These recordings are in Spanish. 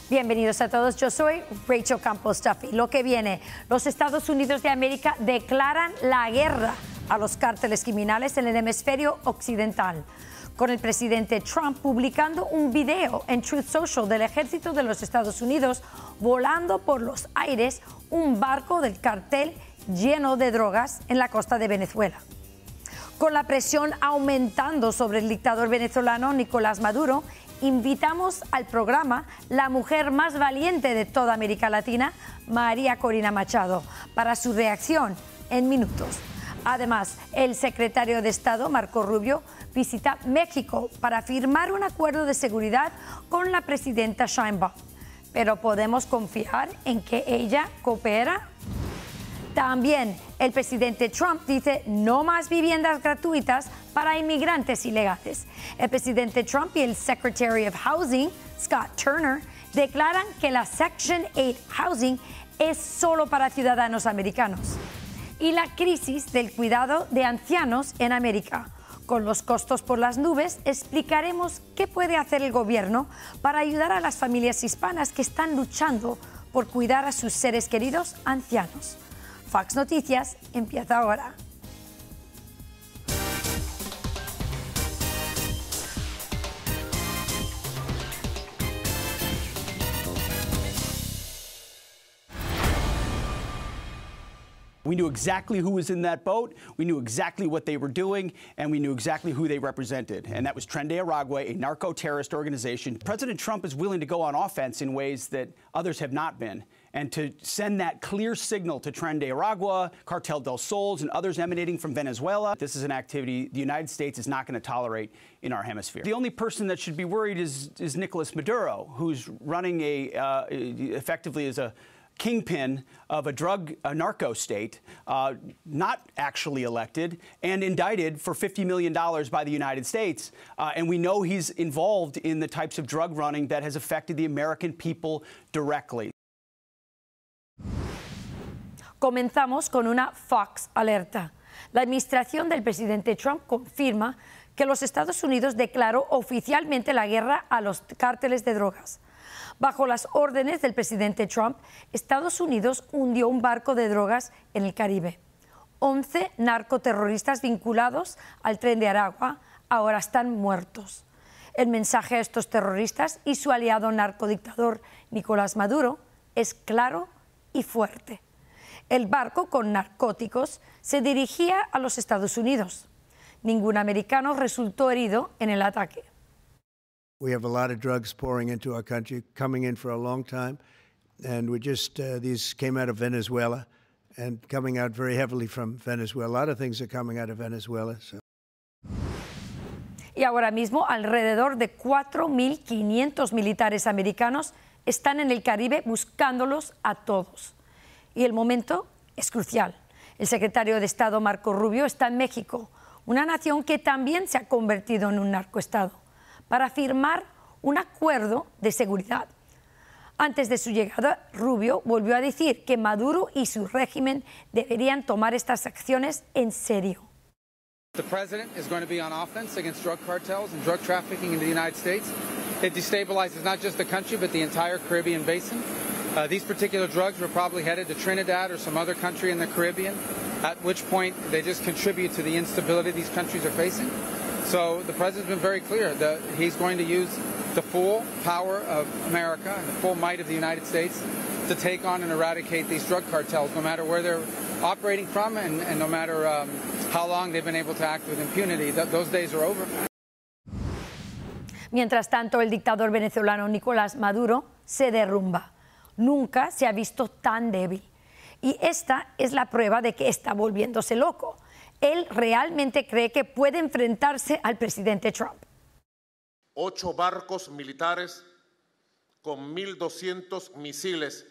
Bienvenidos a todos, yo soy Rachel Campos Duffy. Lo que viene, los Estados Unidos de América declaran la guerra a los cárteles criminales en el hemisferio occidental, con el presidente Trump publicando un video en Truth Social del ejército de los Estados Unidos volando por los aires un barco del cartel lleno de drogas en la costa de Venezuela. Con la presión aumentando sobre el dictador venezolano Nicolás Maduro, invitamos al programa la mujer más valiente de toda América Latina, María Corina Machado, para su reacción en minutos. Además, el secretario de Estado, Marco Rubio, visita México para firmar un acuerdo de seguridad con la presidenta Sheinbaum. ¿Pero podemos confiar en que ella coopera? También el presidente Trump dice no más viviendas gratuitas para inmigrantes ilegales. El presidente Trump y el Secretary of Housing, Scott Turner, declaran que la Section 8 Housing es solo para ciudadanos americanos. Y la crisis del cuidado de ancianos en América. Con los costos por las nubes, explicaremos qué puede hacer el gobierno para ayudar a las familias hispanas que están luchando por cuidar a sus seres queridos ancianos. Fox Noticias empieza ahora. We knew exactly who was in that boat, we knew exactly what they were doing, and we knew exactly who they represented. And that was Tren de Aragua, a narco-terrorist organization. President Trump is willing to go on offense in ways that others have not been. And to send that clear signal to Tren de Aragua, Cartel del Sols, and others emanating from Venezuela, this is an activity the United States is not going to tolerate in our hemisphere. The only person that should be worried is Nicolas Maduro, who's running effectively as a kingpin of a narco state, not actually elected and indicted for $50 million by the United States. And we know he's involved in the types of drug running that has affected the American people directly. Comenzamos con una Fox alerta. La administración del presidente Trump confirma que los Estados Unidos declaró oficialmente la guerra a los cárteles de drogas. Bajo las órdenes del presidente Trump, Estados Unidos hundió un barco de drogas en el Caribe. 11 narcoterroristas vinculados al Tren de Aragua ahora están muertos. El mensaje a estos terroristas y su aliado narcodictador Nicolás Maduro es claro y fuerte. El barco con narcóticos se dirigía a los Estados Unidos. Ningún americano resultó herido en el ataque. We have a lot of drugs pouring into our country, coming in for a long time, and these came out of Venezuela and coming out very heavily from Venezuela. A lot of things are coming out of Venezuela. So. Y ahora mismo alrededor de 4.500 militares americanos están en el Caribe buscándolos a todos. Y el momento es crucial. El secretario de Estado, Marco Rubio, está en México, una nación que también se ha convertido en un narcoestado, para firmar un acuerdo de seguridad. Antes de su llegada, Rubio volvió a decir que Maduro y su régimen deberían tomar estas acciones en serio. The president is going to be on offense against drug cartels and drug trafficking in the United States. It destabilizes not just the country, but the entire Caribbean basin. These particular drugs were probably headed to Trinidad or some other country in the Caribbean, at which point they just contribute to the instability these countries are facing. So the president's been very clear that he's going to use the full power of America and the full might of the United States to take on and eradicate these drug cartels, no matter where they're operating from and no matter how long they've been able to act with impunity. Those days are over. Mientras tanto, el dictador venezolano Nicolás Maduro se derrumba. Nunca se ha visto tan débil. Y esta es la prueba de que está volviéndose loco. Él realmente cree que puede enfrentarse al presidente Trump. 8 barcos militares con 1.200 misiles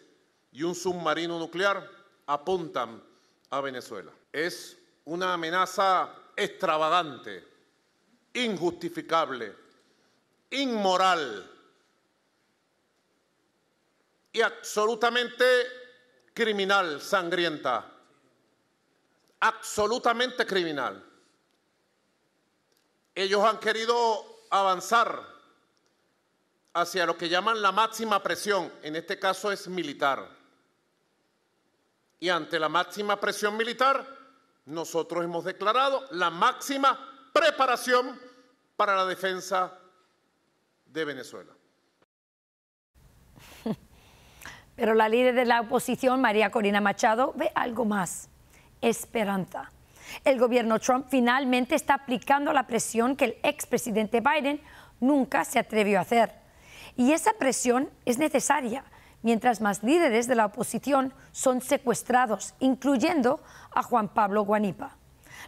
y un submarino nuclear apuntan a Venezuela. Es una amenaza extravagante, injustificable, inmoral y absolutamente criminal, sangrienta. Absolutamente criminal. Ellos han querido avanzar hacia lo que llaman la máxima presión, en este caso es militar. Y ante la máxima presión militar, nosotros hemos declarado la máxima preparación para la defensa de Venezuela. Pero la líder de la oposición, María Corina Machado, ve algo más: esperanza. El gobierno Trump finalmente está aplicando la presión que el expresidente Biden nunca se atrevió a hacer. Y esa presión es necesaria mientras más líderes de la oposición son secuestrados, incluyendo a Juan Pablo Guanipa.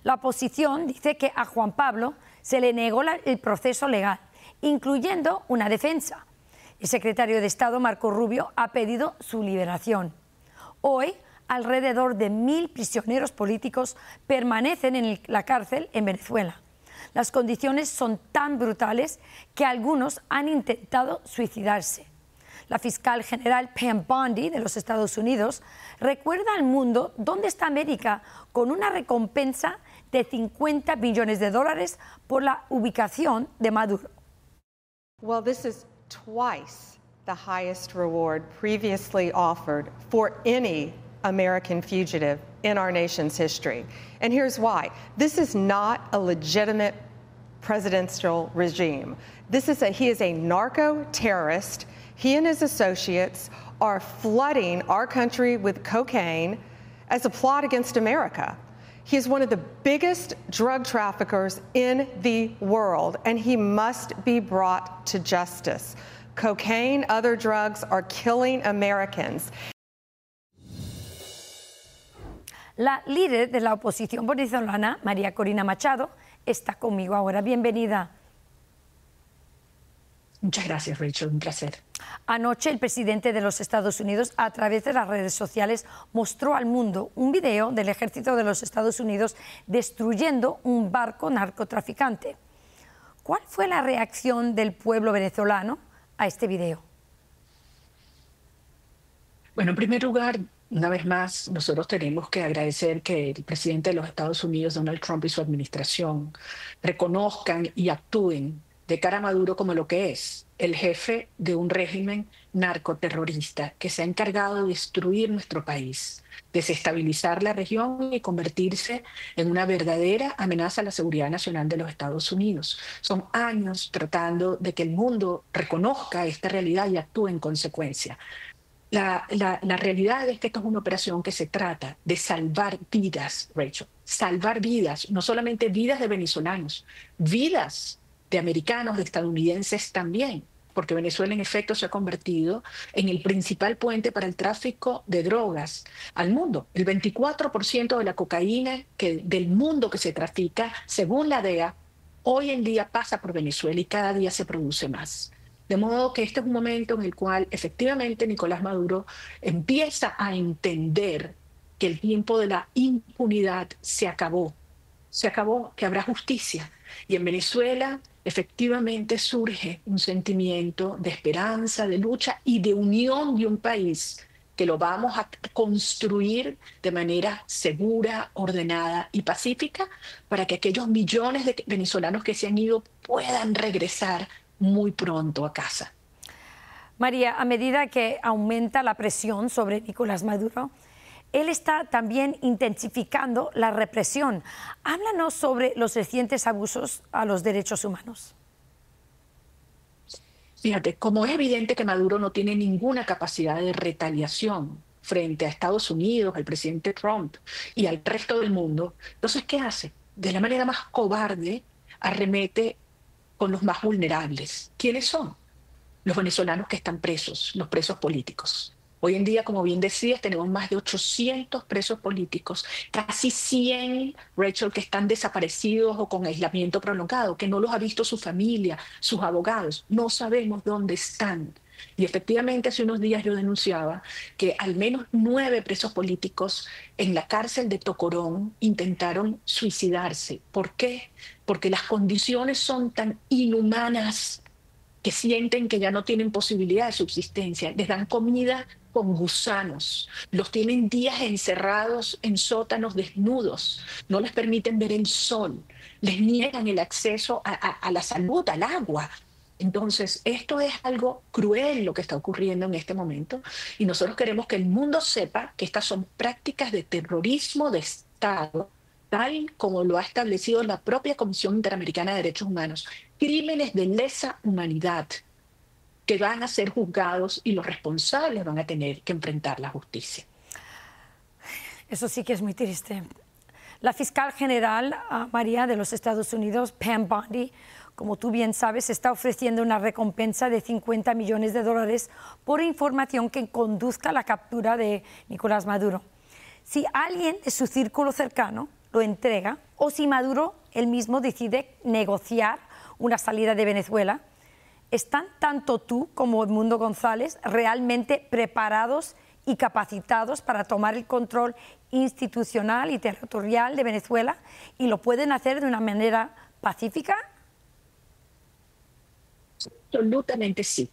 La oposición dice que a Juan Pablo se le negó el proceso legal, incluyendo una defensa. El secretario de Estado, Marco Rubio, ha pedido su liberación. Hoy, alrededor de 1.000 prisioneros políticos permanecen en la cárcel en Venezuela. Las condiciones son tan brutales que algunos han intentado suicidarse. La fiscal general Pam Bondi de los Estados Unidos recuerda al mundo dónde está América con una recompensa de $50 billones por la ubicación de Maduro. Well, this is twice the highest reward previously offered for any American fugitive in our nation's history. And here's why. This is not a legitimate presidential regime. He is a narco-terrorist. He and his associates are flooding our country with cocaine as a plot against America. He is one of the biggest drug traffickers in the world, and he must be brought to justice. Cocaine, other drugs are killing Americans. La líder de la oposición venezolana, María Corina Machado, está conmigo ahora. Bienvenida. Muchas gracias, Rachel. Un placer. Anoche el presidente de los Estados Unidos, a través de las redes sociales, mostró al mundo un video del ejército de los Estados Unidos destruyendo un barco narcotraficante. ¿Cuál fue la reacción del pueblo venezolano a este video? Bueno, en primer lugar, una vez más, nosotros tenemos que agradecer que el presidente de los Estados Unidos, Donald Trump, y su administración reconozcan y actúen de cara a Maduro como lo que es, el jefe de un régimen narcoterrorista que se ha encargado de destruir nuestro país, desestabilizar la región y convertirse en una verdadera amenaza a la seguridad nacional de los Estados Unidos. Son años tratando de que el mundo reconozca esta realidad y actúe en consecuencia. La realidad es que esto es una operación que se trata de salvar vidas, Rachel. Salvar vidas, no solamente vidas de venezolanos, vidas de americanos, de estadounidenses también, porque Venezuela en efecto se ha convertido en el principal puente para el tráfico de drogas al mundo. El 24% de la cocaína del mundo que se trafica, según la DEA, hoy en día pasa por Venezuela y cada día se produce más. De modo que este es un momento en el cual efectivamente Nicolás Maduro empieza a entender que el tiempo de la impunidad se acabó. Se acabó, que habrá justicia. Y en Venezuela efectivamente surge un sentimiento de esperanza, de lucha y de unión de un país que lo vamos a construir de manera segura, ordenada y pacífica para que aquellos millones de venezolanos que se han ido puedan regresar muy pronto a casa. María, a medida que aumenta la presión sobre Nicolás Maduro, él está también intensificando la represión. Háblanos sobre los recientes abusos a los derechos humanos. Fíjate, como es evidente que Maduro no tiene ninguna capacidad de retaliación frente a Estados Unidos, al presidente Trump y al resto del mundo, entonces, ¿qué hace? De la manera más cobarde, arremete con los más vulnerables. ¿Quiénes son? Los venezolanos que están presos, los presos políticos. Hoy en día, como bien decías, tenemos más de 800 presos políticos, casi 100, Rachel, que están desaparecidos o con aislamiento prolongado, que no los ha visto su familia, sus abogados. No sabemos dónde están. Y efectivamente, hace unos días yo denunciaba que al menos 9 presos políticos en la cárcel de Tocorón intentaron suicidarse. ¿Por qué? Porque las condiciones son tan inhumanas que sienten que ya no tienen posibilidad de subsistencia. Les dan comida con gusanos, los tienen días encerrados en sótanos desnudos, no les permiten ver el sol, les niegan el acceso a la salud, al agua. Entonces, esto es algo cruel lo que está ocurriendo en este momento y nosotros queremos que el mundo sepa que estas son prácticas de terrorismo de Estado, tal como lo ha establecido la propia Comisión Interamericana de Derechos Humanos, crímenes de lesa humanidad que van a ser juzgados y los responsables van a tener que enfrentar la justicia. Eso sí que es muy triste. La fiscal general, María, de los Estados Unidos, Pam Bondi, como tú bien sabes, está ofreciendo una recompensa de $50 millones por información que conduzca a la captura de Nicolás Maduro. Si alguien de su círculo cercano lo entrega o si Maduro él mismo decide negociar una salida de Venezuela, ¿están tanto tú como Edmundo González realmente preparados y capacitados para tomar el control institucional y territorial de Venezuela y lo pueden hacer de una manera pacífica? Absolutamente sí.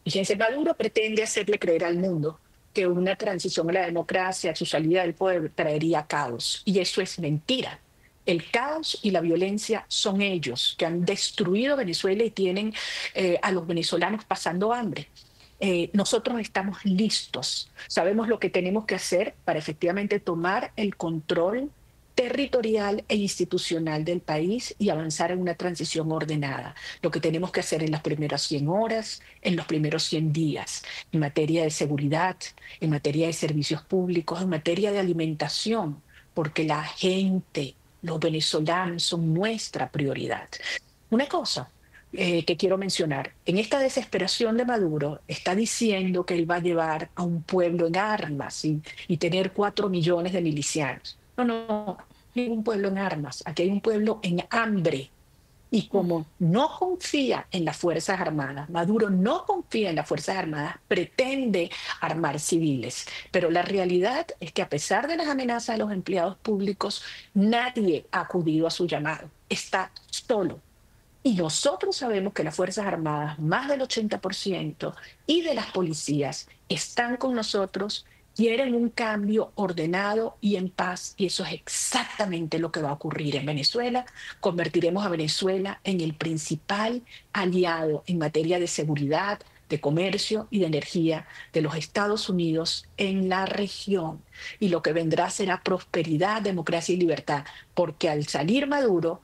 Fíjense, Maduro pretende hacerle creer al mundo que una transición a la democracia, su salida del poder, traería caos. Y eso es mentira. El caos y la violencia son ellos que han destruido Venezuela y tienen a los venezolanos pasando hambre. Nosotros estamos listos, sabemos lo que tenemos que hacer para efectivamente tomar el control territorial e institucional del país y avanzar en una transición ordenada. Lo que tenemos que hacer en las primeras 100 horas, en los primeros 100 días, en materia de seguridad, en materia de servicios públicos, en materia de alimentación, porque la gente, los venezolanos son nuestra prioridad. Una cosa que quiero mencionar, en esta desesperación de Maduro está diciendo que él va a llevar a un pueblo en armas y tener 4 millones de milicianos. No hay un pueblo en armas, aquí hay un pueblo en hambre. Y como no confía en las Fuerzas Armadas, Maduro no confía en las Fuerzas Armadas, pretende armar civiles. Pero la realidad es que a pesar de las amenazas de los empleados públicos, nadie ha acudido a su llamado. Está solo. Y nosotros sabemos que las Fuerzas Armadas, más del 80%, y de las policías están con nosotros, quieren un cambio ordenado y en paz, y eso es exactamente lo que va a ocurrir en Venezuela. Convertiremos a Venezuela en el principal aliado en materia de seguridad, de comercio y de energía de los Estados Unidos en la región. Y lo que vendrá será prosperidad, democracia y libertad, porque al salir Maduro,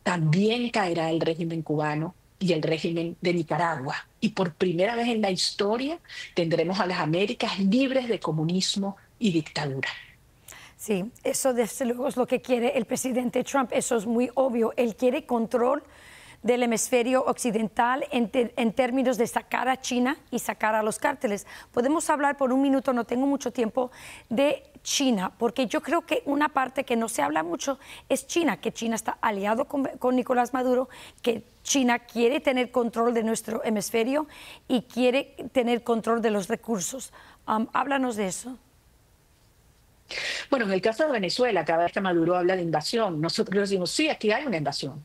también caerá el régimen cubano y el régimen de Nicaragua. Y por primera vez en la historia tendremos a las Américas libres de comunismo y dictadura. Sí, eso desde luego es lo que quiere el presidente Trump, eso es muy obvio. Él quiere control del hemisferio occidental en términos de sacar a China y sacar a los cárteles. Podemos hablar por un minuto, no tengo mucho tiempo, de China, porque yo creo que una parte que no se habla mucho es China, que China está aliado con Nicolás Maduro, que China quiere tener control de nuestro hemisferio y quiere tener control de los recursos. Háblanos de eso. Bueno, en el caso de Venezuela, cada vez que Maduro habla de invasión, nosotros decimos, sí, aquí hay una invasión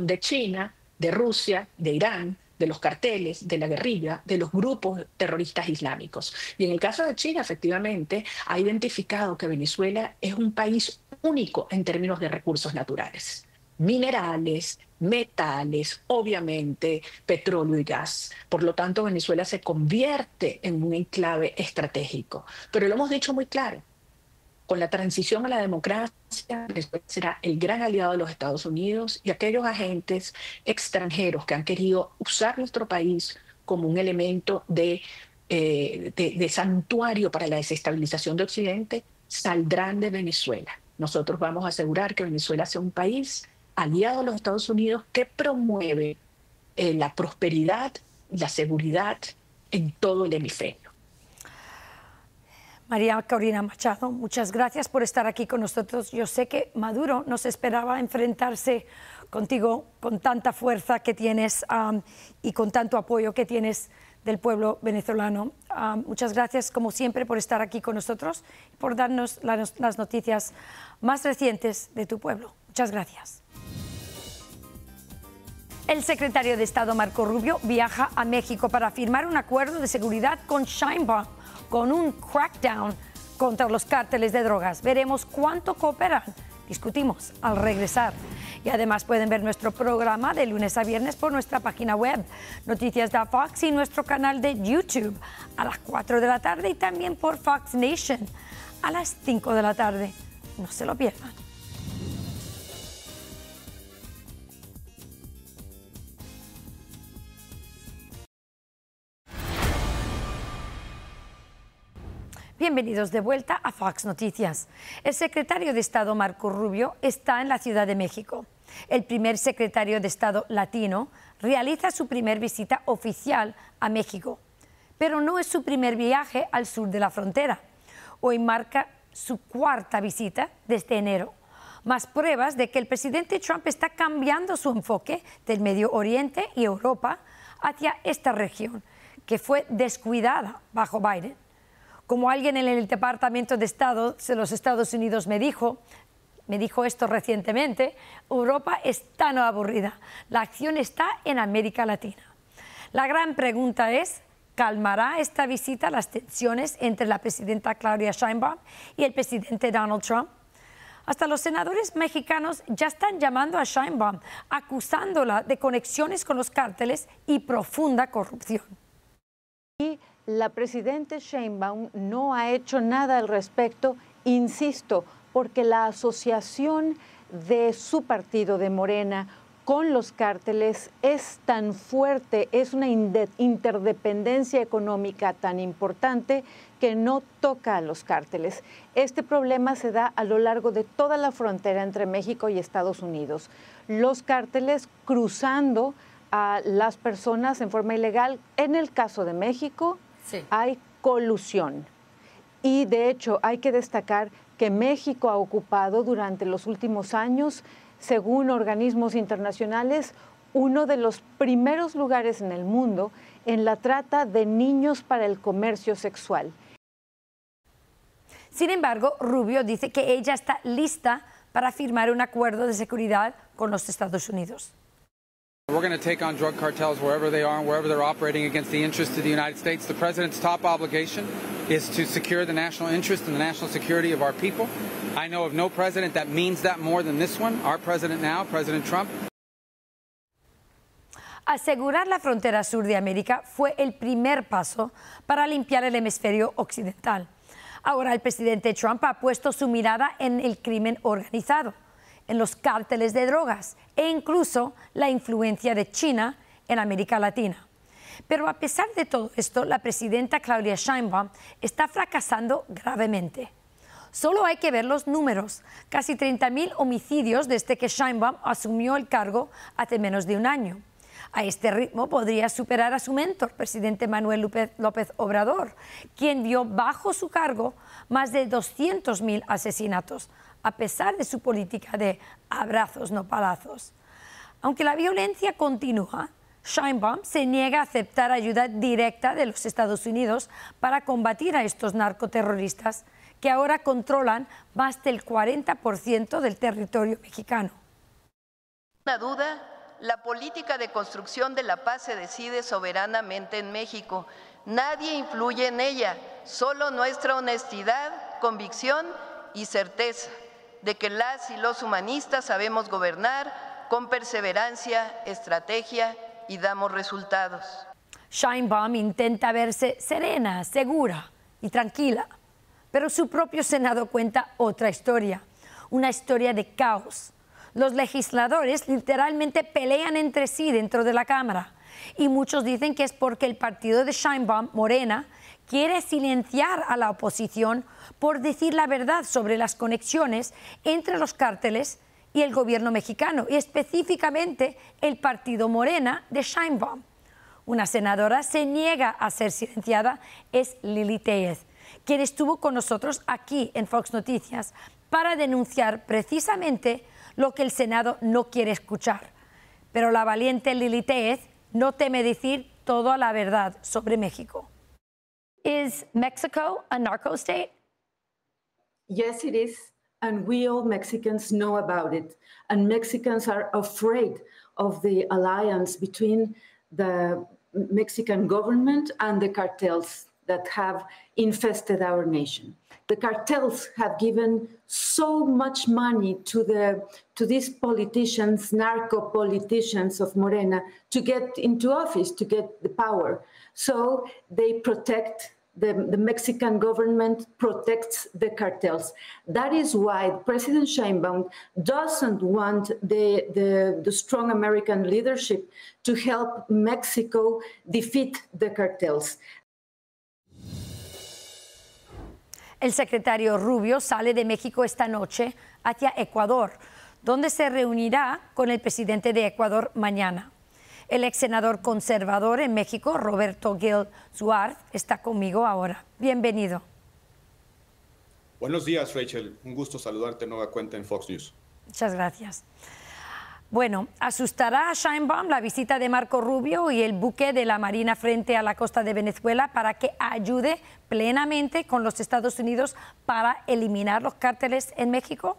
de China, de Rusia, de Irán, de los carteles, de la guerrilla, de los grupos terroristas islámicos. Y en el caso de China, efectivamente, ha identificado que Venezuela es un país único en términos de recursos naturales. Minerales, metales, obviamente petróleo y gas. Por lo tanto, Venezuela se convierte en un enclave estratégico. Pero lo hemos dicho muy claro, con la transición a la democracia, Venezuela será el gran aliado de los Estados Unidos y aquellos agentes extranjeros que han querido usar nuestro país como un elemento de santuario para la desestabilización de Occidente, saldrán de Venezuela. Nosotros vamos a asegurar que Venezuela sea un país aliado a los Estados Unidos que promueve la prosperidad y la seguridad en todo el hemisferio. María Corina Machado, muchas gracias por estar aquí con nosotros. Yo sé que Maduro no se esperaba enfrentarse contigo con tanta fuerza que tienes y con tanto apoyo que tienes del pueblo venezolano. Muchas gracias, como siempre, por estar aquí con nosotros y por darnos las noticias más recientes de tu pueblo. Muchas gracias. El secretario de Estado, Marco Rubio, viaja a México para firmar un acuerdo de seguridad con Sheinbaum, con un crackdown contra los cárteles de drogas. Veremos cuánto cooperan. Discutimos al regresar. Y además pueden ver nuestro programa de lunes a viernes por nuestra página web, noticias.fox, y nuestro canal de YouTube a las 4 de la tarde y también por Fox Nation a las 5 de la tarde. No se lo pierdan. Bienvenidos de vuelta a Fox Noticias. El secretario de Estado Marco Rubio está en la Ciudad de México. El primer secretario de Estado latino realiza su primer visita oficial a México, pero no es su primer viaje al sur de la frontera. Hoy marca su cuarta visita desde enero. Más pruebas de que el presidente Trump está cambiando su enfoque del Medio Oriente y Europa hacia esta región, que fue descuidada bajo Biden. Como alguien en el Departamento de Estado de los Estados Unidos me dijo esto recientemente, Europa es tan aburrida. La acción está en América Latina. La gran pregunta es, ¿calmará esta visita las tensiones entre la presidenta Claudia Sheinbaum y el presidente Donald Trump? Hasta los senadores mexicanos ya están llamando a Sheinbaum, acusándola de conexiones con los cárteles y profunda corrupción. Y la presidenta Sheinbaum no ha hecho nada al respecto, insisto, porque la asociación de su partido de Morena con los cárteles es tan fuerte, es una interdependencia económica tan importante que no toca a los cárteles. Este problema se da a lo largo de toda la frontera entre México y Estados Unidos. Los cárteles cruzando a las personas en forma ilegal. En el caso de México, sí, hay colusión. Y de hecho hay que destacar que México ha ocupado durante los últimos años, según organismos internacionales, uno de los primeros lugares en el mundo en la trata de niños para el comercio sexual. Sin embargo, Rubio dice que ella está lista para firmar un acuerdo de seguridad con los Estados Unidos. We're going to take on drug cartels wherever they are and wherever they're operating against the interests of the United States. The president's top obligation is to secure the national interest and the national security of our people. I know of no president that means that more than this one, our president now, President Trump. Asegurar la frontera sur de América fue el primer paso para limpiar el hemisferio occidental. Ahora el presidente Trump ha puesto su mirada en el crimen organizado, en los cárteles de drogas e incluso la influencia de China en América Latina. Pero a pesar de todo esto, la presidenta Claudia Sheinbaum está fracasando gravemente. Solo hay que ver los números, casi 30.000 homicidios desde que Sheinbaum asumió el cargo hace menos de un año. A este ritmo podría superar a su mentor, presidente Manuel López Obrador, quien vio bajo su cargo más de 200.000 asesinatos, a pesar de su política de abrazos, no palazos. Aunque la violencia continúa, Sheinbaum se niega a aceptar ayuda directa de los Estados Unidos para combatir a estos narcoterroristas que ahora controlan más del 40% del territorio mexicano. Una duda, la política de construcción de la paz se decide soberanamente en México. Nadie influye en ella, solo nuestra honestidad, convicción y certeza de que las y los humanistas sabemos gobernar con perseverancia, estrategia y damos resultados. Sheinbaum intenta verse serena, segura y tranquila, pero su propio Senado cuenta otra historia, una historia de caos. Los legisladores literalmente pelean entre sí dentro de la Cámara y muchos dicen que es porque el partido de Sheinbaum, Morena, quiere silenciar a la oposición por decir la verdad sobre las conexiones entre los cárteles y el gobierno mexicano, y específicamente el partido Morena de Sheinbaum. Una senadora se niega a ser silenciada, es Lili Téllez, quien estuvo con nosotros aquí en Fox Noticias para denunciar precisamente lo que el Senado no quiere escuchar. Pero la valiente Lili Téllez no teme decir toda la verdad sobre México. Is Mexico a narco state? Yes, it is. And we all Mexicans know about it. And Mexicans are afraid of the alliance between the Mexican government and the cartels. that have infested our nation. The cartels have given so much money to these politicians, narco politicians of Morena, to get into office, to get the power. So they protect, the Mexican government protects the cartels. That is why President Sheinbaum doesn't want the strong American leadership to help Mexico defeat the cartels. El secretario Rubio sale de México esta noche hacia Ecuador, donde se reunirá con el presidente de Ecuador mañana. El ex senador conservador en México, Roberto Gil Suárez, está conmigo ahora. Bienvenido. Buenos días, Rachel. Un gusto saludarte nueva cuenta en Fox News. Muchas gracias. Bueno, ¿asustará a Sheinbaum la visita de Marco Rubio y el buque de la Marina frente a la costa de Venezuela para que ayude plenamente con los Estados Unidos para eliminar los cárteles en México?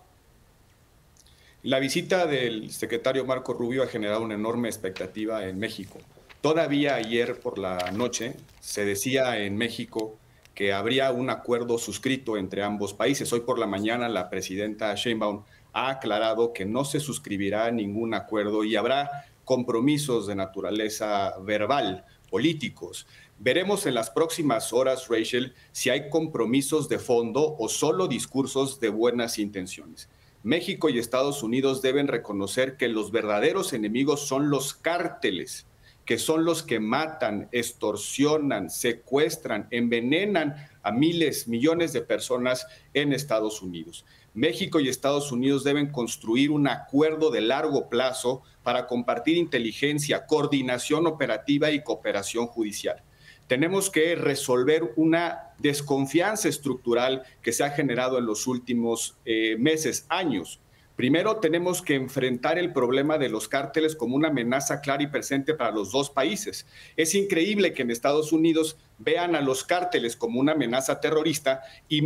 La visita del secretario Marco Rubio ha generado una enorme expectativa en México. Todavía ayer por la noche se decía en México que habría un acuerdo suscrito entre ambos países. Hoy por la mañana la presidenta Sheinbaum ha aclarado que no se suscribirá ningún acuerdo y habrá compromisos de naturaleza verbal, políticos. Veremos en las próximas horas, Rachel, si hay compromisos de fondo o solo discursos de buenas intenciones. México y Estados Unidos deben reconocer que los verdaderos enemigos son los cárteles, que son los que matan, extorsionan, secuestran, envenenan a miles, millones de personas en Estados Unidos. México y Estados Unidos deben construir un acuerdo de largo plazo para compartir inteligencia, coordinación operativa y cooperación judicial. Tenemos que resolver una desconfianza estructural que se ha generado en los últimos meses, años. Primero, tenemos que enfrentar el problema de los cárteles como una amenaza clara y presente para los dos países. Es increíble que en Estados Unidos vean a los cárteles como una amenaza terrorista y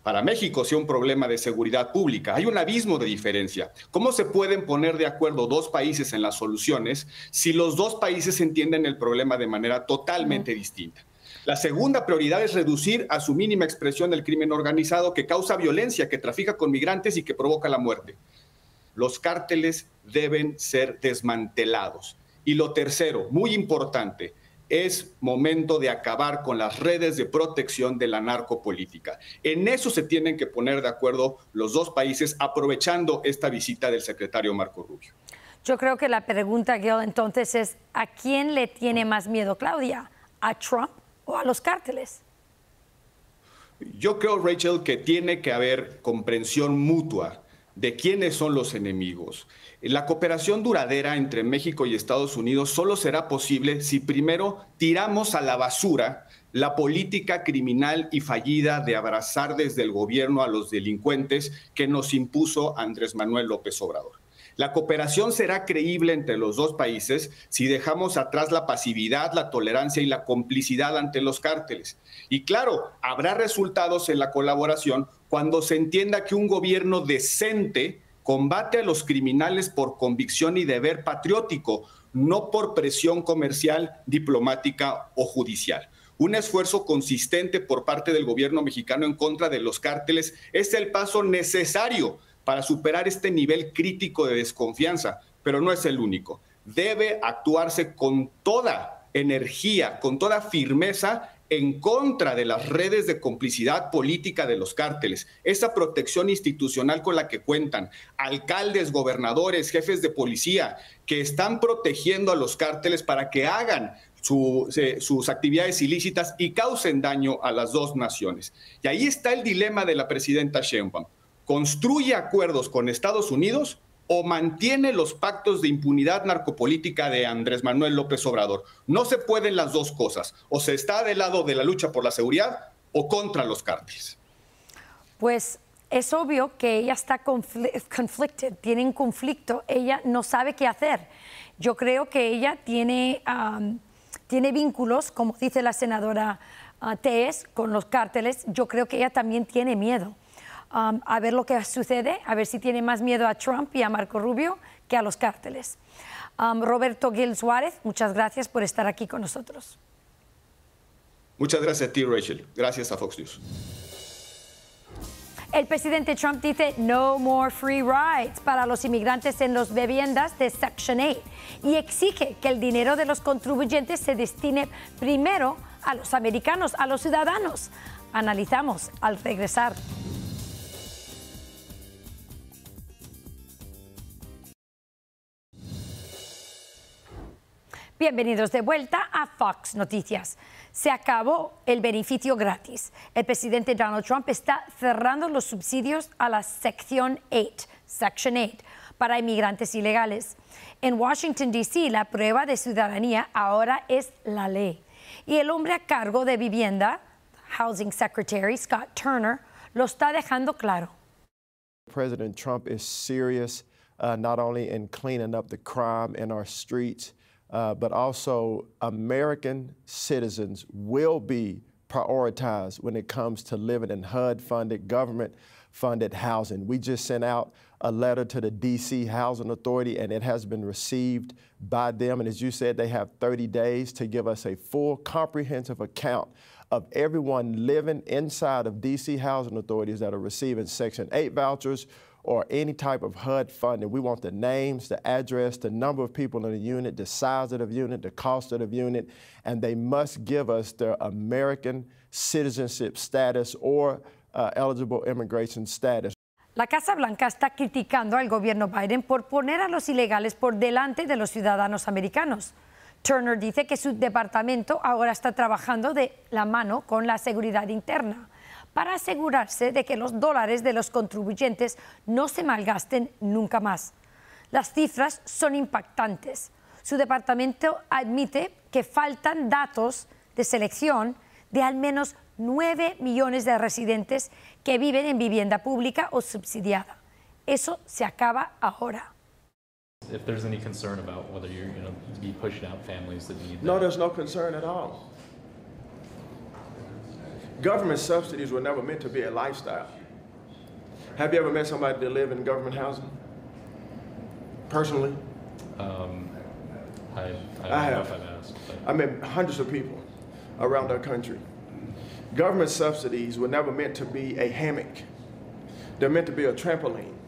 para México sea un problema de seguridad pública. Hay un abismo de diferencia. ¿Cómo se pueden poner de acuerdo dos países en las soluciones si los dos países entienden el problema de manera totalmente distinta? La segunda prioridad es reducir a su mínima expresión el crimen organizado que causa violencia, que trafica con migrantes y que provoca la muerte. Los cárteles deben ser desmantelados. Y lo tercero, muy importante, es momento de acabar con las redes de protección de la narcopolítica. En eso se tienen que poner de acuerdo los dos países, aprovechando esta visita del secretario Marco Rubio. Yo creo que la pregunta, Gil, entonces es, ¿a quién le tiene más miedo, Claudia? ¿A Trump o a los cárteles? Yo creo, Rachel, que tiene que haber comprensión mutua de quiénes son los enemigos. La cooperación duradera entre México y Estados Unidos solo será posible si primero tiramos a la basura la política criminal y fallida de abrazar desde el gobierno a los delincuentes que nos impuso Andrés Manuel López Obrador. La cooperación será creíble entre los dos países si dejamos atrás la pasividad, la tolerancia y la complicidad ante los cárteles. Y claro, habrá resultados en la colaboración cuando se entienda que un gobierno decente combate a los criminales por convicción y deber patriótico, no por presión comercial, diplomática o judicial. Un esfuerzo consistente por parte del gobierno mexicano en contra de los cárteles es el paso necesario para superar este nivel crítico de desconfianza, pero no es el único. Debe actuarse con toda energía, con toda firmeza en contra de las redes de complicidad política de los cárteles. Esa protección institucional con la que cuentan alcaldes, gobernadores, jefes de policía, que están protegiendo a los cárteles para que hagan sus actividades ilícitas y causen daño a las dos naciones. Y ahí está el dilema de la presidenta Sheinbaum. ¿Construye acuerdos con Estados Unidos o mantiene los pactos de impunidad narcopolítica de Andrés Manuel López Obrador? No se pueden las dos cosas. O se está del lado de la lucha por la seguridad o contra los cárteles. Pues es obvio que ella está conflicted, tiene un conflicto, ella no sabe qué hacer. Yo creo que ella tiene vínculos, como dice la senadora Tellez, con los cárteles. Yo creo que ella también tiene miedo. A ver lo que sucede, a ver si tiene más miedo a Trump y a Marco Rubio que a los cárteles. Roberto Gil Suárez, muchas gracias por estar aquí con nosotros. Muchas gracias a ti, Rachel. Gracias a Fox News. El presidente Trump dice no more free rides para los inmigrantes en las viviendas de Section 8 y exige que el dinero de los contribuyentes se destine primero a los americanos, a los ciudadanos. Analizamos al regresar. Bienvenidos de vuelta a Fox Noticias. Se acabó el beneficio gratis. El presidente Donald Trump está cerrando los subsidios a la Section 8, para inmigrantes ilegales. En Washington, D.C., la prueba de ciudadanía ahora es la ley. Y el hombre a cargo de vivienda, Housing Secretary Scott Turner, lo está dejando claro. President Trump is serious not only in cleaning up the crime in our streets, but also American citizens will be prioritized when it comes to living in HUD-funded, government-funded housing. We just sent out a letter to the D.C. Housing Authority, and it has been received by them. And as you said, they have 30 days to give us a full, comprehensive account of everyone living inside of D.C. housing authorities that are receiving Section 8 vouchers or any type of HUD funding. We want the names, the address, the number of people in the unit, the size of the unit, the cost of the unit, and they must give us their American citizenship status or eligible immigration status. La Casa Blanca está criticando al gobierno Biden por poner a los ilegales por delante de los ciudadanos americanos. Turner dice que su departamento ahora está trabajando de la mano con la seguridad interna para asegurarse de que los dólares de los contribuyentes no se malgasten nunca más. Las cifras son impactantes. Su departamento admite que faltan datos de selección de al menos 9 millones de residentes que viven en vivienda pública o subsidiada. Eso se acaba ahora. If there's any concern about whether you're going to be pushing out families that need that. No, there's no concern at all. Government subsidies were never meant to be a lifestyle. Have you ever met somebody that live in government housing? Personally? I don't know if I've asked. But. I met hundreds of people around our country. Government subsidies were never meant to be a hammock. They're meant to be a trampoline.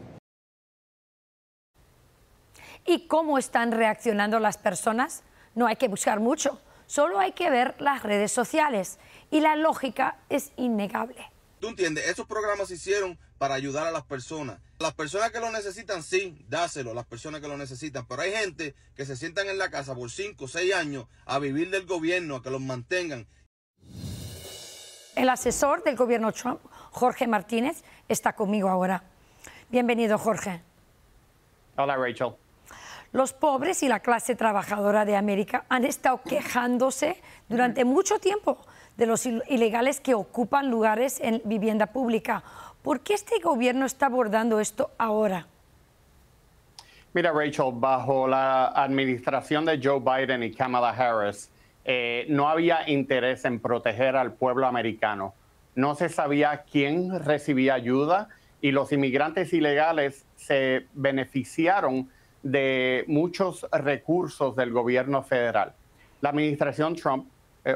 ¿Y cómo están reaccionando las personas? No hay que buscar mucho, solo hay que ver las redes sociales y la lógica es innegable. ¿Tú entiendes? Esos programas se hicieron para ayudar a las personas. Las personas que lo necesitan, sí, dáselo, las personas que lo necesitan. Pero hay gente que se sientan en la casa por 5 o 6 años a vivir del gobierno, a que los mantengan. El asesor del gobierno Trump, Jorge Martínez, está conmigo ahora. Bienvenido, Jorge. Hola, Rachel. Los pobres y la clase trabajadora de América han estado quejándose durante mucho tiempo de los ilegales que ocupan lugares en vivienda pública. ¿Por qué este gobierno está abordando esto ahora? Mira, Rachel, bajo la administración de Joe Biden y Kamala Harris, no había interés en proteger al pueblo americano. No se sabía quién recibía ayuda y los inmigrantes ilegales se beneficiaron de muchos recursos del gobierno federal. La administración Trump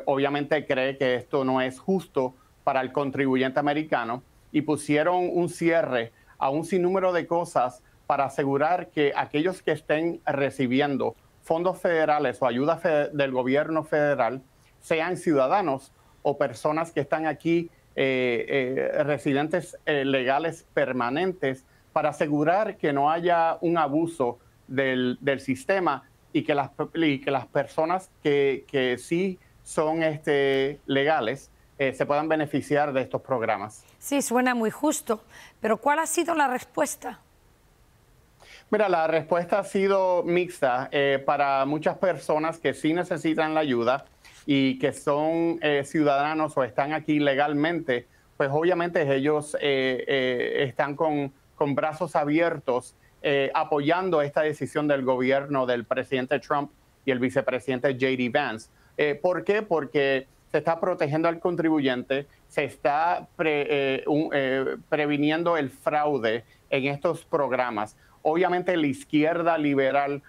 obviamente cree que esto no es justo para el contribuyente americano y pusieron un cierre a un sinnúmero de cosas para asegurar que aquellos que estén recibiendo fondos federales o ayuda del gobierno federal sean ciudadanos o personas que están aquí residentes legales permanentes para asegurar que no haya un abuso del sistema y que las personas que sí son legales se puedan beneficiar de estos programas. Sí, suena muy justo, pero ¿cuál ha sido la respuesta? Mira, la respuesta ha sido mixta para muchas personas que sí necesitan la ayuda y que son ciudadanos o están aquí legalmente, pues obviamente ellos están con brazos abiertos apoyando esta decisión del gobierno del presidente Trump y el vicepresidente J.D. Vance. ¿Por qué? Porque se está protegiendo al contribuyente, se está previniendo el fraude en estos programas. Obviamente la izquierda liberal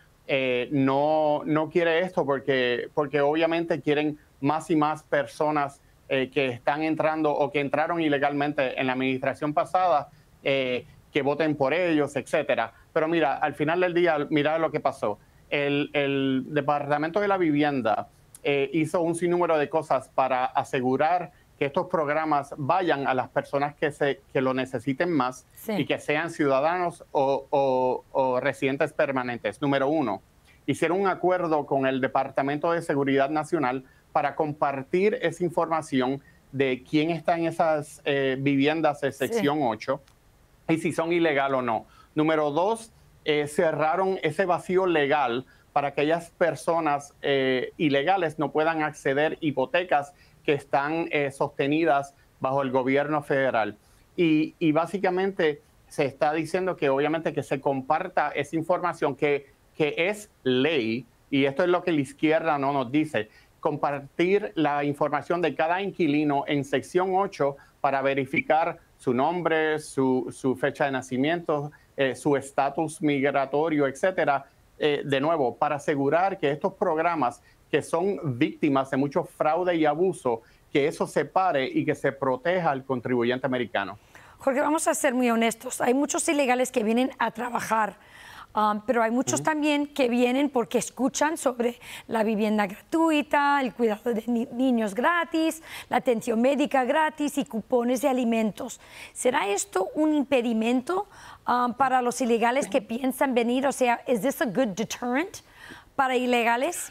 no quiere esto porque obviamente quieren más y más personas que están entrando o que entraron ilegalmente en la administración pasada, que voten por ellos, etcétera. Pero mira, al final del día, mira lo que pasó. El Departamento de la Vivienda hizo un sinnúmero de cosas para asegurar que estos programas vayan a las personas que lo necesiten más, sí, y que sean ciudadanos o residentes permanentes. Número uno, hicieron un acuerdo con el Departamento de Seguridad Nacional para compartir esa información de quién está en esas viviendas de sección 8 y si son ilegal o no. Número dos, cerraron ese vacío legal para que aquellas personas ilegales no puedan acceder a hipotecas que están sostenidas bajo el gobierno federal. Y básicamente se está diciendo que obviamente que se comparta esa información que es ley, y esto es lo que la izquierda no nos dice, compartir la información de cada inquilino en sección 8 para verificar su nombre, su fecha de nacimiento, su estatus migratorio, etcétera, de nuevo, para asegurar que estos programas que son víctimas de mucho fraude y abuso, que eso se pare y que se proteja al contribuyente americano. Jorge, vamos a ser muy honestos. Hay muchos ilegales que vienen a trabajar, pero hay muchos también que vienen porque escuchan sobre la vivienda gratuita, el cuidado de niños gratis, la atención médica gratis y cupones de alimentos. ¿Será esto un impedimento para los ilegales que piensan venir? O sea, ¿es this a good deterrent para ilegales?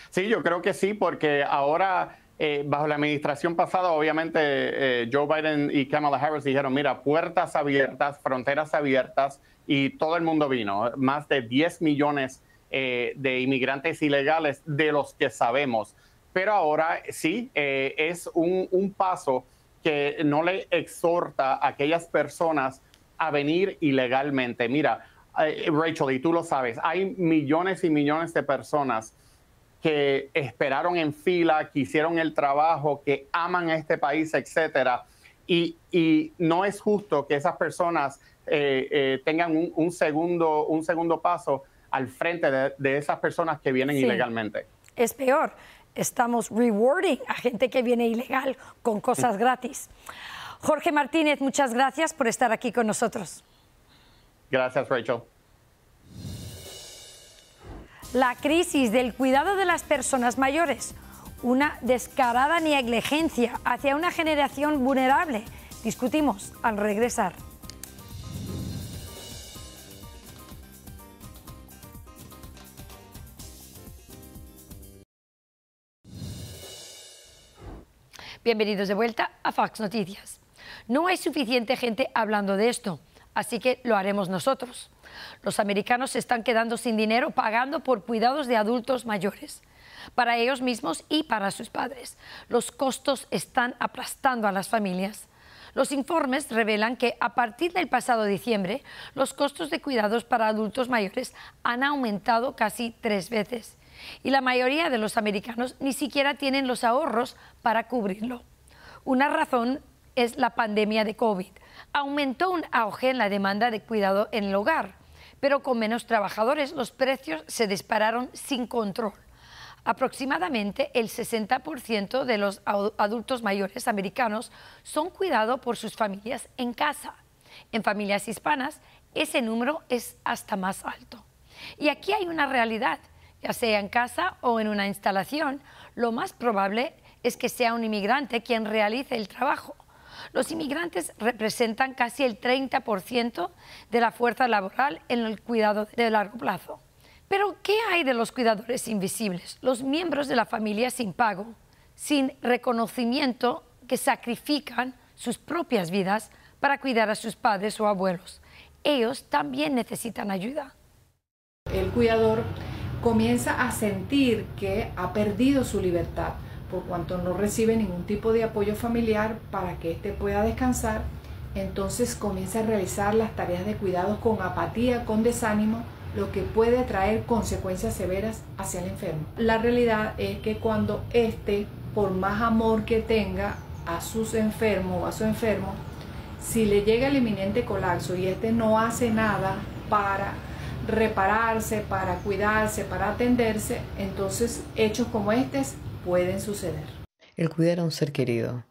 Sí, yo creo que sí, porque ahora, bajo la administración pasada, obviamente Joe Biden y Kamala Harris dijeron, mira, puertas abiertas, fronteras abiertas, y todo el mundo vino. Más de 10 millones de inmigrantes ilegales de los que sabemos. Pero ahora sí, es un paso que no le exhorta a aquellas personas a venir ilegalmente. Mira, Rachel, y tú lo sabes, hay millones y millones de personas que esperaron en fila, que hicieron el trabajo, que aman a este país, etcétera. Y no es justo que esas personas tengan un segundo paso al frente de esas personas que vienen ilegalmente. Es peor, estamos rewarding a gente que viene ilegal con cosas gratis. Jorge Martínez, muchas gracias por estar aquí con nosotros. Gracias, Rachel. La crisis del cuidado de las personas mayores, una descarada negligencia hacia una generación vulnerable. Discutimos al regresar. Bienvenidos de vuelta a Fox Noticias. No hay suficiente gente hablando de esto, así que lo haremos nosotros. Los americanos se están quedando sin dinero pagando por cuidados de adultos mayores, para ellos mismos y para sus padres. Los costos están aplastando a las familias. Los informes revelan que a partir del pasado diciembre, los costos de cuidados para adultos mayores han aumentado casi 3 veces. Y la mayoría de los americanos ni siquiera tienen los ahorros para cubrirlo. Una razón es la pandemia de COVID. Aumentó un auge en la demanda de cuidado en el hogar, pero con menos trabajadores los precios se dispararon sin control. Aproximadamente el 60% de los adultos mayores americanos son cuidados por sus familias en casa. En familias hispanas, ese número es hasta más alto. Y aquí hay una realidad. Ya sea en casa o en una instalación, lo más probable es que sea un inmigrante quien realice el trabajo. Los inmigrantes representan casi el 30% de la fuerza laboral en el cuidado de largo plazo. Pero, ¿qué hay de los cuidadores invisibles? Los miembros de la familia sin pago, sin reconocimiento, que sacrifican sus propias vidas para cuidar a sus padres o abuelos. Ellos también necesitan ayuda. El cuidador comienza a sentir que ha perdido su libertad por cuanto no recibe ningún tipo de apoyo familiar para que éste pueda descansar. Entonces comienza a realizar las tareas de cuidados con apatía, con desánimo, lo que puede traer consecuencias severas hacia el enfermo. La realidad es que cuando éste, por más amor que tenga a sus enfermos o a su enfermo, si le llega el inminente colapso y éste no hace nada para repararse, para cuidarse, para atenderse, entonces hechos como estos pueden suceder. El cuidar a un ser querido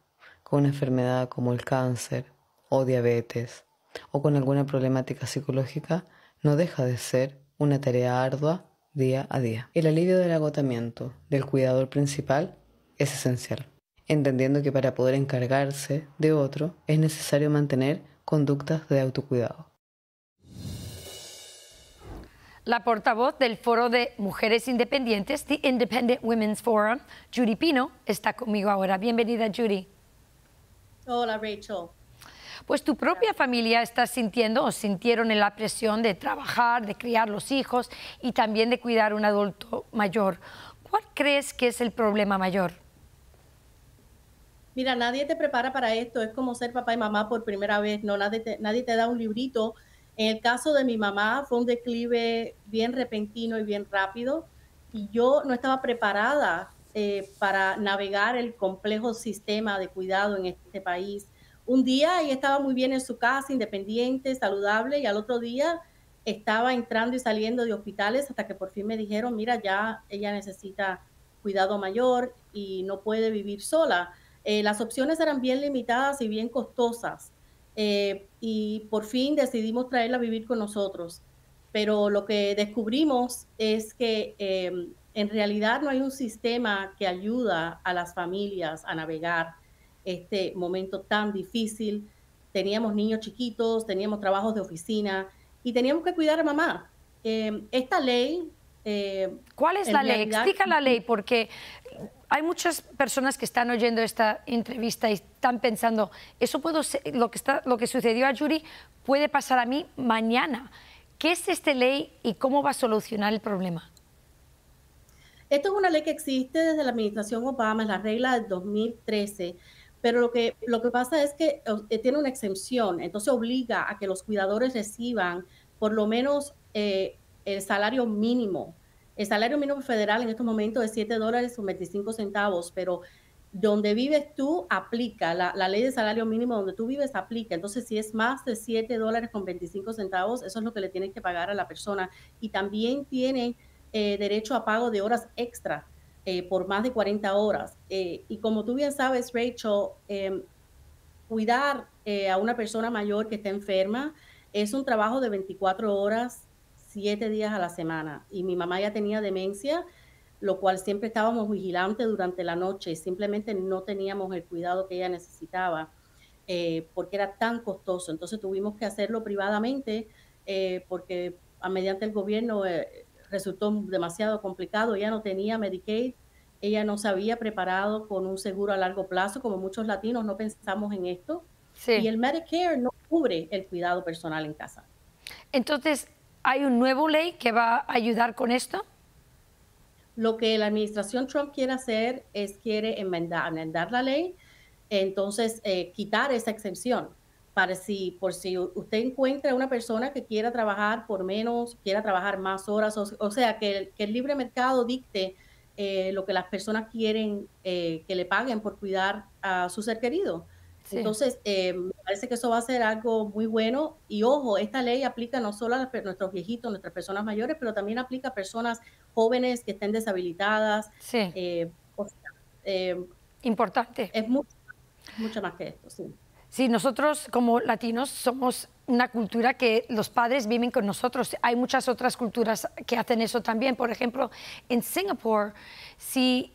con una enfermedad como el cáncer o diabetes o con alguna problemática psicológica no deja de ser una tarea ardua día a día. El alivio del agotamiento del cuidador principal es esencial, entendiendo que para poder encargarse de otro es necesario mantener conductas de autocuidado. La portavoz del Foro de Mujeres Independientes, The Independent Women's Forum, Judy Pino, está conmigo ahora. Bienvenida, Judy. Hola, Rachel. Pues tu propia familia está sintiendo o sintieron la presión de trabajar, de criar los hijos y también de cuidar a un adulto mayor. ¿Cuál crees que es el problema mayor? Mira, nadie te prepara para esto. Es como ser papá y mamá por primera vez. No, nadie te da un librito. En el caso de mi mamá fue un declive bien repentino y bien rápido. Y yo no estaba preparada para navegar el complejo sistema de cuidado en este país. Un día ella estaba muy bien en su casa, independiente, saludable, y al otro día estaba entrando y saliendo de hospitales hasta que por fin me dijeron, mira, ya ella necesita cuidado mayor y no puede vivir sola. Las opciones eran bien limitadas y bien costosas. Y por fin decidimos traerla a vivir con nosotros. Pero lo que descubrimos es que en realidad no hay un sistema que ayuda a las familias a navegar este momento tan difícil. Teníamos niños chiquitos, teníamos trabajos de oficina y teníamos que cuidar a mamá. Esta ley... ¿Cuál es la ley? Explica la ley, porque hay muchas personas que están oyendo esta entrevista y están pensando, eso puedo ser, lo que sucedió a Judy puede pasar a mí mañana. ¿Qué es esta ley y cómo va a solucionar el problema? Esto es una ley que existe desde la administración Obama, es la regla del 2013, pero lo que pasa es que tiene una exención, entonces obliga a que los cuidadores reciban por lo menos el salario mínimo. El salario mínimo federal en estos momentos es $7.25, pero donde vives tú aplica, la ley de salario mínimo donde tú vives aplica. Entonces, si es más de $7.25, eso es lo que le tienes que pagar a la persona. Y también tiene derecho a pago de horas extra por más de 40 horas. Y como tú bien sabes, Rachel, cuidar a una persona mayor que está enferma es un trabajo de 24 horas, 7 días a la semana. Y mi mamá ya tenía demencia, lo cual siempre estábamos vigilantes durante la noche y simplemente no teníamos el cuidado que ella necesitaba porque era tan costoso. Entonces tuvimos que hacerlo privadamente porque mediante el gobierno resultó demasiado complicado. Ella no tenía Medicaid, ella no se había preparado con un seguro a largo plazo, como muchos latinos no pensamos en esto. Sí. Y el Medicare no cubre el cuidado personal en casa. Entonces, ¿hay una nueva ley que va a ayudar con esto? Lo que la administración Trump quiere hacer es enmendar la ley, entonces quitar esa exención. Por si usted encuentra una persona que quiera trabajar por menos, quiera trabajar más horas, o sea, que el libre mercado dicte lo que las personas quieren que le paguen por cuidar a su ser querido. Sí. Entonces, me parece que eso va a ser algo muy bueno. Y ojo, esta ley aplica no solo a nuestros viejitos, nuestras personas mayores, pero también aplica a personas jóvenes que estén deshabilitadas. Sí. Importante. Es mucho más que esto, sí. Sí, nosotros como latinos somos una cultura que los padres viven con nosotros. Hay muchas otras culturas que hacen eso también. Por ejemplo, en Singapur, si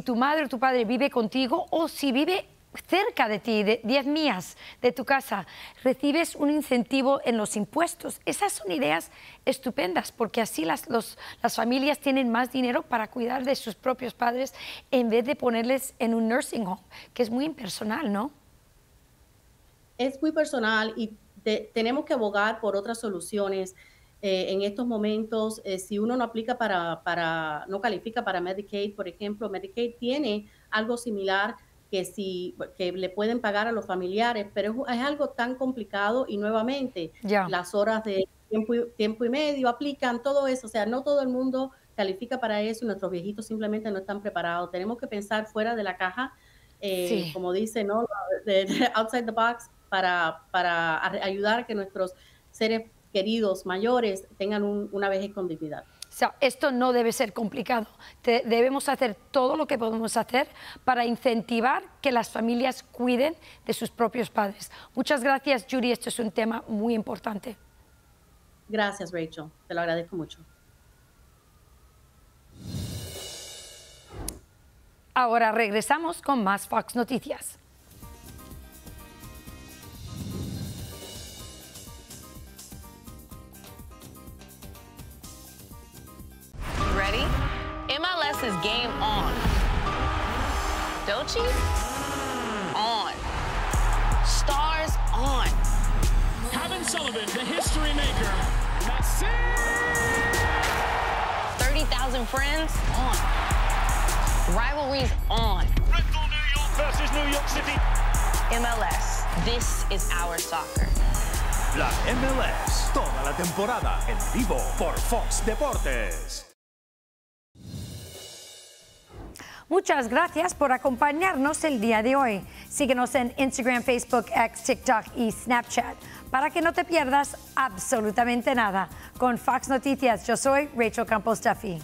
tu madre o tu padre vive contigo o si vive cerca de ti, de 10 millas de tu casa, recibes un incentivo en los impuestos. Esas son ideas estupendas porque así las familias tienen más dinero para cuidar de sus propios padres en vez de ponerles en un nursing home, que es muy impersonal, ¿no? Es muy personal y tenemos que abogar por otras soluciones. En estos momentos, si uno no aplica no califica para Medicaid, por ejemplo, Medicaid tiene algo similar que le pueden pagar a los familiares, pero es algo tan complicado y nuevamente las horas de tiempo y medio aplican, todo eso, o sea, no todo el mundo califica para eso y nuestros viejitos simplemente no están preparados. Tenemos que pensar fuera de la caja, como dice, ¿no? Outside the box, para ayudar a que nuestros seres queridos mayores tengan una vejez con dignidad. O sea, esto no debe ser complicado. Debemos hacer todo lo que podemos hacer para incentivar que las familias cuiden de sus propios padres. Muchas gracias, Judy. Esto es un tema muy importante. Gracias, Rachel. Te lo agradezco mucho. Ahora regresamos con más Fox Noticias. Ready? MLS is game on. Don't you? On. Stars on. Kevin Sullivan, the history maker. Messi! 30,000 friends on. Rivalries on. Red Bull New York versus New York City. MLS, this is our soccer. La MLS, toda la temporada en vivo por Fox Deportes. Muchas gracias por acompañarnos el día de hoy. Síguenos en Instagram, Facebook, X, TikTok y Snapchat para que no te pierdas absolutamente nada. Con Fox Noticias, yo soy Rachel Campos Duffy.